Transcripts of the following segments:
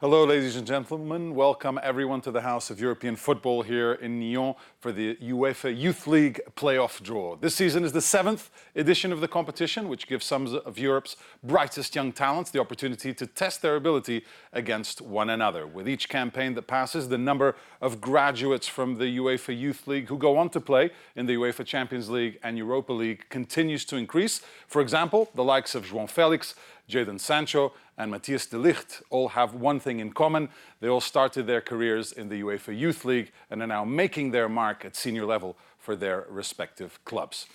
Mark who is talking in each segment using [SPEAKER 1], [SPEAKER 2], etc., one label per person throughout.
[SPEAKER 1] Hello, ladies and gentlemen. Welcome everyone to the House of European Football here in Nyon for the UEFA Youth League playoff draw. This season is the 7th edition of the competition, which gives some of Europe's brightest young talents the opportunity to test their ability against one another. With each campaign that passes, the number of graduates from the UEFA Youth League who go on to play in the UEFA Champions League and Europa League continues to increase. For example, the likes of João Félix, Jadon Sancho and Matthijs de Ligt all have one thing in common. They all started their careers in the UEFA Youth League and are now making their mark at senior level for their respective clubs.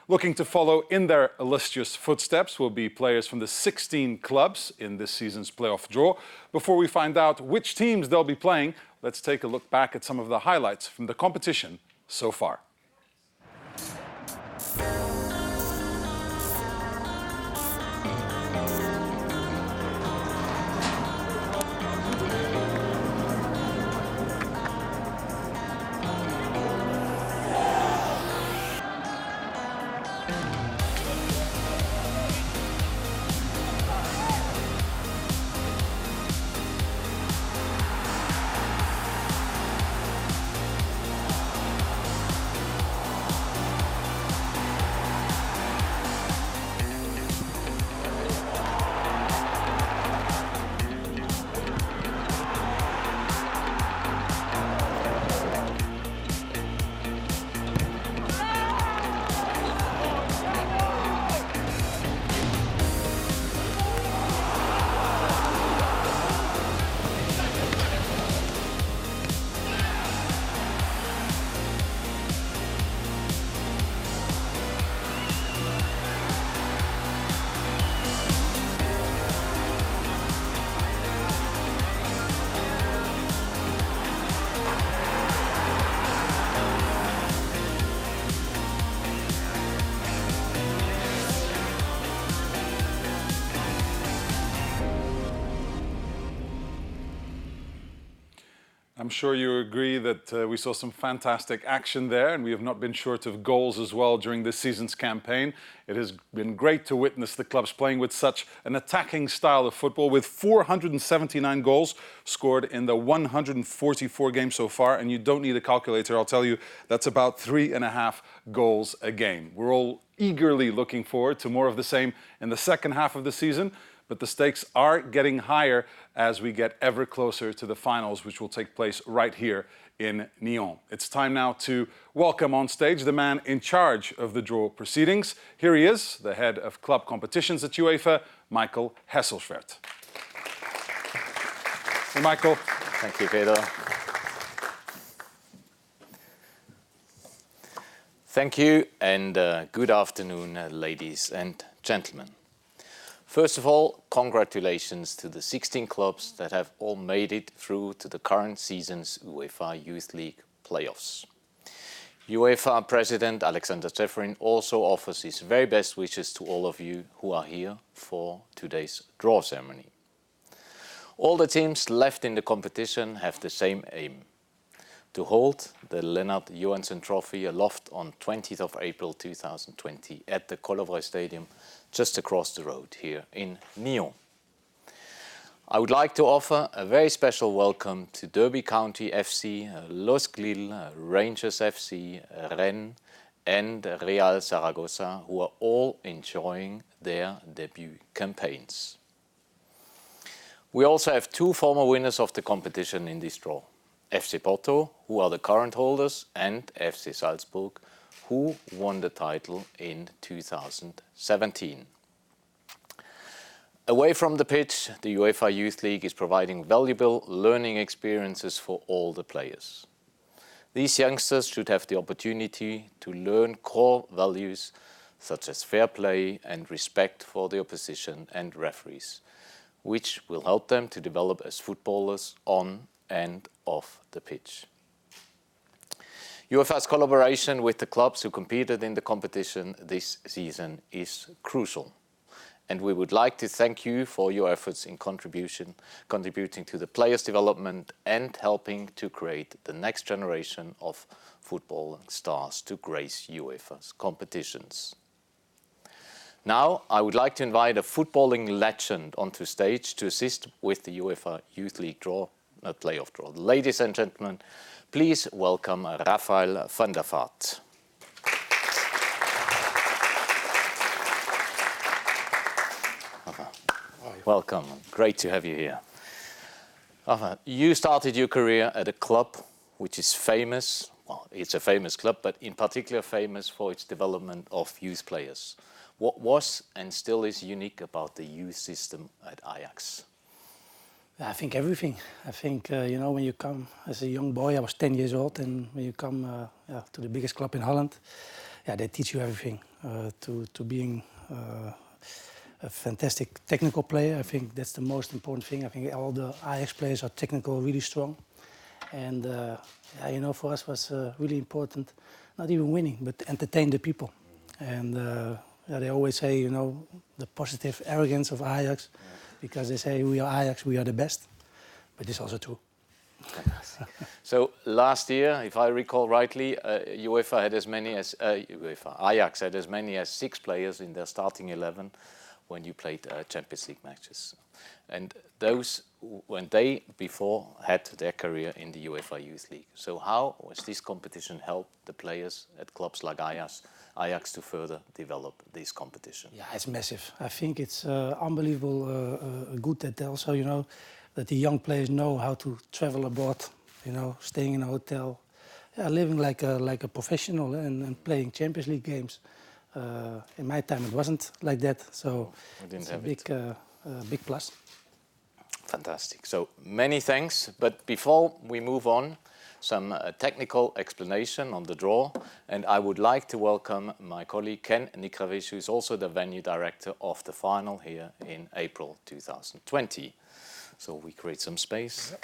[SPEAKER 1] Looking to follow in their illustrious footsteps will be players from the 16 clubs in this season's playoff draw. Before we find out which teams they'll be playing, let's take a look back at some of the highlights from the competition so far. I'm sure you agree that we saw some fantastic action there, and we have not been short of goals as well during this season's campaign. It has been great to witness the clubs playing with such an attacking style of football, with 479 goals scored in the 144 games so far. And you don't need a calculator, I'll tell you, that's about 3.5 goals a game. We're all eagerly looking forward to more of the same in the second half of the season. But the stakes are getting higher as we get ever closer to the finals, which will take place right here in Nyon. It's time now to welcome on stage the man in charge of the draw proceedings. Here he is, the head of club competitions at UEFA, Michael Hesselschwert. Hey, Michael.
[SPEAKER 2] Thank you, Pedro. Thank you, and good afternoon, ladies and gentlemen. First of all, congratulations to the 16 clubs that have all made it through to the current season's UEFA Youth League playoffs. UEFA President Alexander Ceferin also offers his very best wishes to all of you who are here for today's draw ceremony. All the teams left in the competition have the same aim: to hold the Lennart Johansson Trophy aloft on 20th of April 2020 at the Colombo Stadium just across the road here in Nyon. I would like to offer a very special welcome to Derby County FC, Los Gil, Rangers FC, Rennes and Real Zaragoza, who are all enjoying their debut campaigns. We also have two former winners of the competition in this draw: FC Porto, who are the current holders, and FC Salzburg, who won the title in 2017. Away from the pitch, the UEFA Youth League is providing valuable learning experiences for all the players. These youngsters should have the opportunity to learn core values such as fair play and respect for the opposition and referees, which will help them to develop as footballers on and off the pitch. UEFA's collaboration with the clubs who competed in the competition this season is crucial, and we would like to thank you for your efforts in contributing to the players' development and helping to create the next generation of football stars to grace UEFA's competitions. Now, I would like to invite a footballing legend onto stage to assist with the UEFA Youth League playoff draw. Ladies and gentlemen, please welcome Rafael van der Vaart. Welcome, great to have you here. Rafa, you started your career at a club which is famous, well, it's a famous club, but in particular famous for its development of youth players. What was and still is unique about the youth system at Ajax?
[SPEAKER 3] I think everything. I think, when you come as a young boy, I was 10 years old, and when you come to the biggest club in Holland, they teach you everything. To being a fantastic technical player, I think that's the most important thing. I think all the Ajax players are technical, really strong. And, for us was really important, not even winning, but entertain the people. And they always say, the positive arrogance of Ajax, because they say we are Ajax, we are the best. But it's also true.
[SPEAKER 2] So last year, if I recall rightly, Ajax had as many as 6 players in their starting 11 when you played Champions League matches. And those, when they before had their career in the UEFA Youth League. So how was this competition help the players at clubs like Ajax to further develop this competition?
[SPEAKER 3] Yeah, it's massive. I think it's unbelievable good that also, that the young players know how to travel abroad, staying in a hotel, living like a professional and playing Champions League games. In my time, it wasn't like that, so it's a big plus.
[SPEAKER 2] Fantastic. So many thanks. But before we move on, some technical explanation on the draw. And I would like to welcome my colleague Ken Nikravish, who is also the venue director of the final here in April 2020. So we create some space.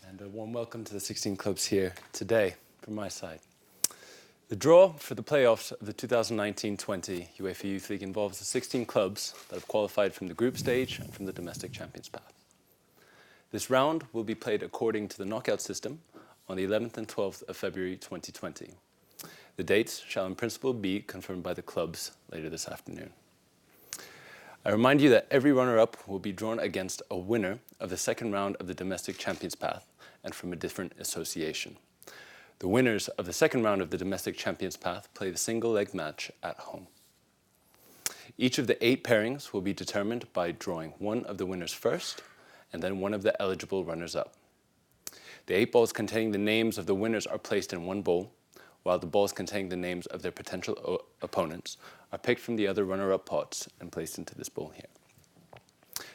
[SPEAKER 4] And a warm welcome to the 16 clubs here today from my side. The draw for the playoffs of the 2019-20 UEFA Youth League involves the 16 clubs that have qualified from the group stage and from the domestic champions path. This round will be played according to the knockout system on the 11th and 12th of February 2020. The dates shall in principle be confirmed by the clubs later this afternoon. I remind you that every runner-up will be drawn against a winner of the second round of the domestic champions path and from a different association. The winners of the second round of the domestic champions path play the single-leg match at home. Each of the 8 pairings will be determined by drawing one of the winners first and then one of the eligible runners-up. The 8 balls containing the names of the winners are placed in one bowl, while the balls containing the names of their potential opponents are picked from the other runner-up pots and placed into this bowl here.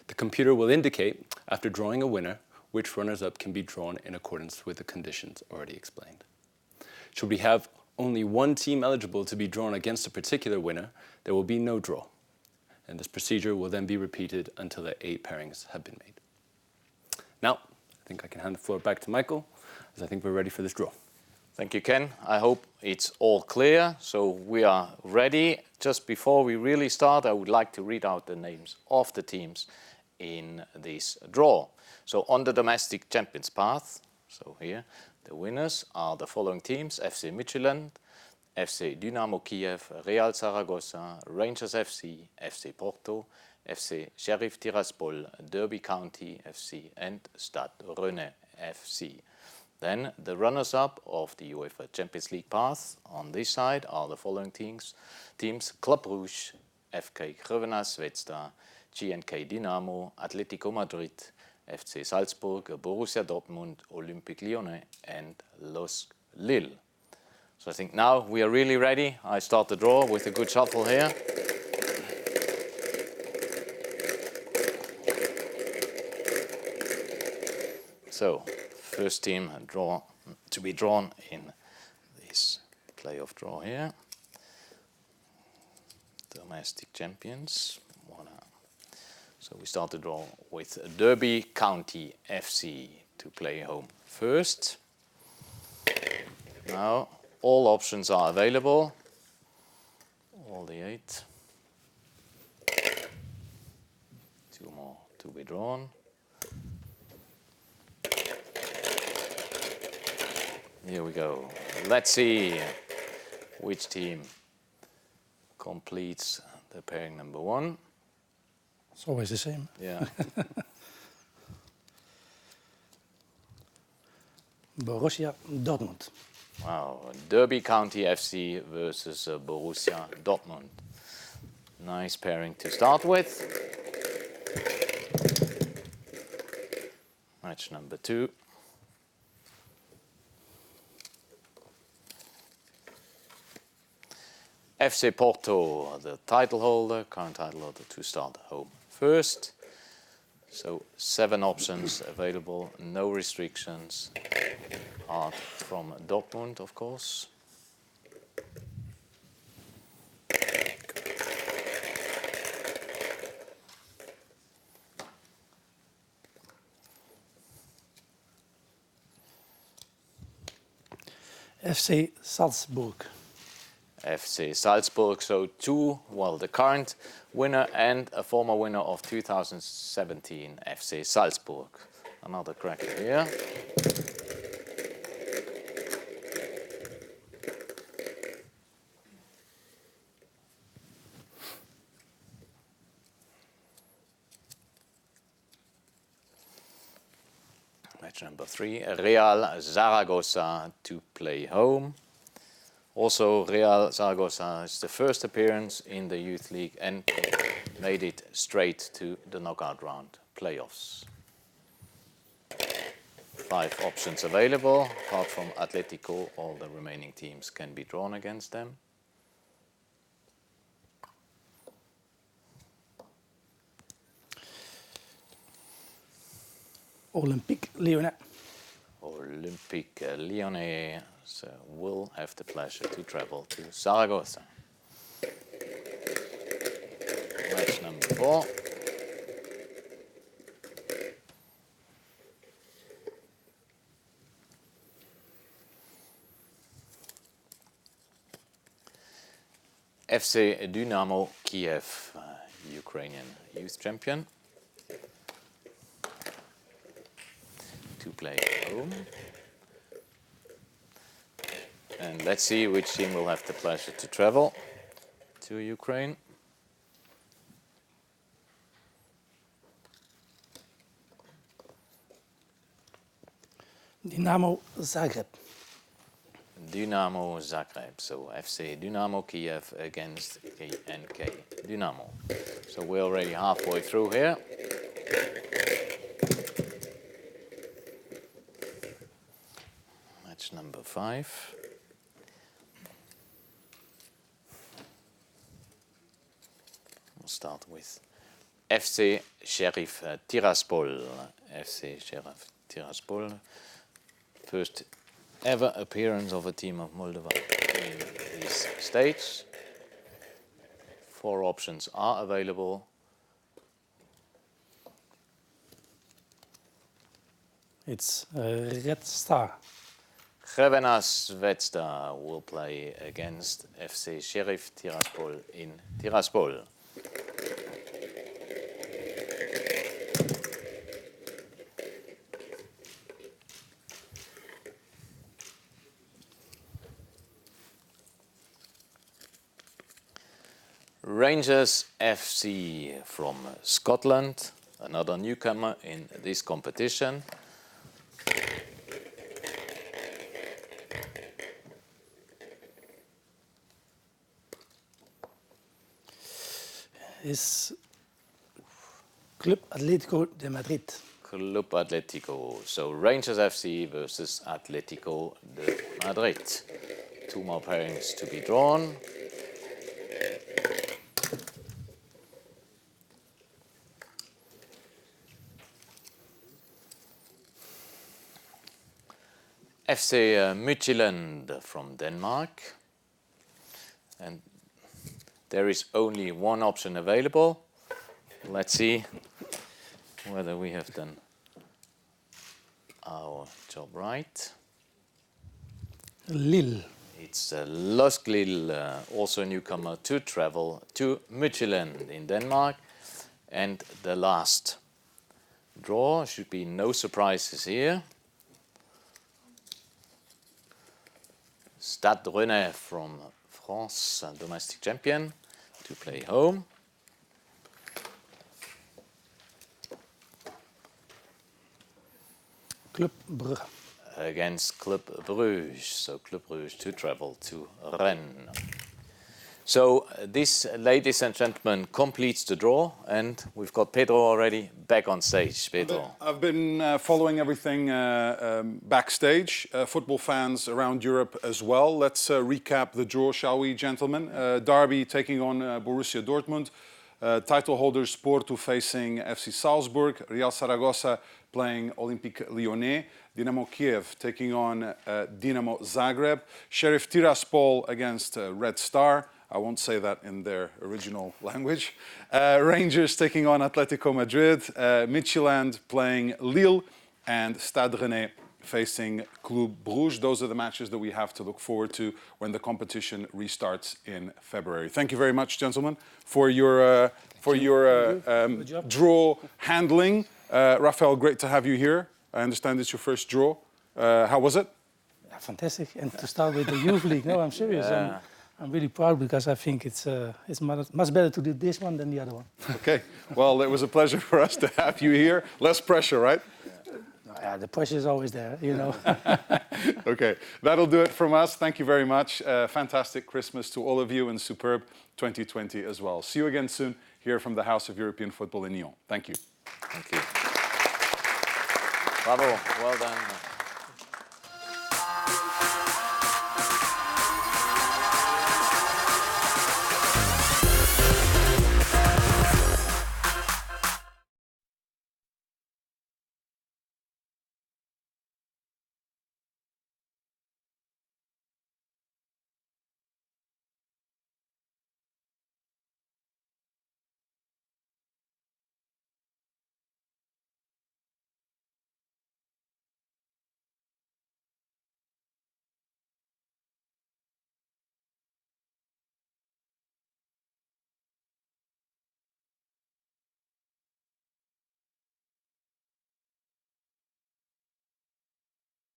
[SPEAKER 4] The computer will indicate, after drawing a winner, which runners-up can be drawn in accordance with the conditions already explained. Should we have only one team eligible to be drawn against a particular winner, there will be no draw. And this procedure will then be repeated until the 8 pairings have been made. Now, I think I can hand the floor back to Michael, as I think we're ready for this draw.
[SPEAKER 2] Thank you, Ken. I hope it's all clear. So we are ready. Just before we really start, I would like to read out the names of the teams in this draw. So on the domestic champions path, so here, the winners are the following teams: FC Midtjylland, FC Dynamo Kiev, Real Zaragoza, Rangers FC, FC Porto, FC Sheriff Tiraspol, Derby County FC and Stade Rennais FC. Then the runners-up of the UEFA Champions League path on this side are the following teams: Club Rouge, FK Crvena Zvezda, GNK Dinamo, Atletico Madrid, FC Salzburg, Borussia Dortmund, Olympique Lyonnais and Los Lille. So I think now we are really ready. I start the draw with a good shuffle here. So, first team to be drawn in this playoff draw here. Domestic champions. So we start the draw with Derby County FC to play home first. Now all options are available. All the 8. 2 more to be drawn. Here we go. Let's see which team completes the pairing number 1.
[SPEAKER 3] It's always the same.
[SPEAKER 2] Yeah.
[SPEAKER 3] Borussia Dortmund.
[SPEAKER 2] Wow. Derby County FC versus Borussia Dortmund. Nice pairing to start with. Match number 2. FC Porto, the title holder, current title holder, to start home first. So 7 options available, no restrictions. Art from Dortmund, of course.
[SPEAKER 3] FC Salzburg.
[SPEAKER 2] FC Salzburg, so 2, well, the current winner and a former winner of 2017, FC Salzburg. Another cracker here. Match number 3, Real Zaragoza to play home. Also, Real Zaragoza is the first appearance in the Youth League and made it straight to the knockout round playoffs. 5 options available. Apart from Atletico, all the remaining teams can be drawn against them.
[SPEAKER 3] Olympique Lyonnais.
[SPEAKER 2] Olympique Lyonnais will have the pleasure to travel to Zaragoza. Match number 4. FC Dynamo Kiev, Ukrainian youth champion, to play at home. And let's see which team will have the pleasure to travel to Ukraine.
[SPEAKER 3] Dynamo Zagreb.
[SPEAKER 2] Dynamo Zagreb, so FC Dynamo Kiev against KNK Dynamo. So we're already halfway through here. Match number 5. We'll start with FC Sheriff Tiraspol. FC Sheriff Tiraspol, first ever appearance of a team of Moldova in this stage. 4 options are available.
[SPEAKER 3] It's Red Star.
[SPEAKER 2] Crvena Zvezda will play against FC Sheriff Tiraspol in Tiraspol. Rangers FC from Scotland, another newcomer in this competition.
[SPEAKER 3] Is Club Atletico de Madrid.
[SPEAKER 2] Club Atletico, so Rangers FC versus Atletico de Madrid. 2 more pairings to be drawn. FC Midtjylland from Denmark, and there is only 1 option available. Let's see whether we have done our job right.
[SPEAKER 3] Lille.
[SPEAKER 2] It's Losk Lille, also a newcomer, to travel to Midtjylland in Denmark. And the last draw, should be no surprises here. Stade Rennais from France, domestic champion, to play home.
[SPEAKER 3] Club Brugge.
[SPEAKER 2] Against Club Bruges, so Club Bruges to travel to Rennes. So this, ladies and gentlemen, completes the draw, and we've got Pedro already back on stage. Pedro.
[SPEAKER 1] I've been following everything backstage, football fans around Europe as well. Let's recap the draw, shall we, gentlemen? Derby taking on Borussia Dortmund, title holders Porto facing FC Salzburg, Real Saragossa playing Olympique Lyonnais, Dynamo Kiev taking on Dinamo Zagreb, Sheriff Tiraspol against Red Star. I won't say that in their original language. Rangers taking on Atletico Madrid, Midtjylland playing Lille, and Stade Rennais facing Club Bruges. Those are the matches that we have to look forward to when the competition restarts in February. Thank you very much, gentlemen, for your draw handling. Rafael, great to have you here. I understand it's your first draw. How was it?
[SPEAKER 3] Yeah, fantastic. And to start with the Youth League. No, I'm serious. I'm really proud because I think it's much better to do this one than the other one.
[SPEAKER 1] Okay. Well, it was a pleasure for us to have you here. Less pressure, right?
[SPEAKER 3] Yeah, the pressure is always there, you know.
[SPEAKER 1] Okay. That'll do it from us. Thank you very much. Fantastic Christmas to all of you and superb 2020 as well. See you again soon here from the House of European Football in Lyon. Thank you.
[SPEAKER 2] Thank you. Bravo. Well done.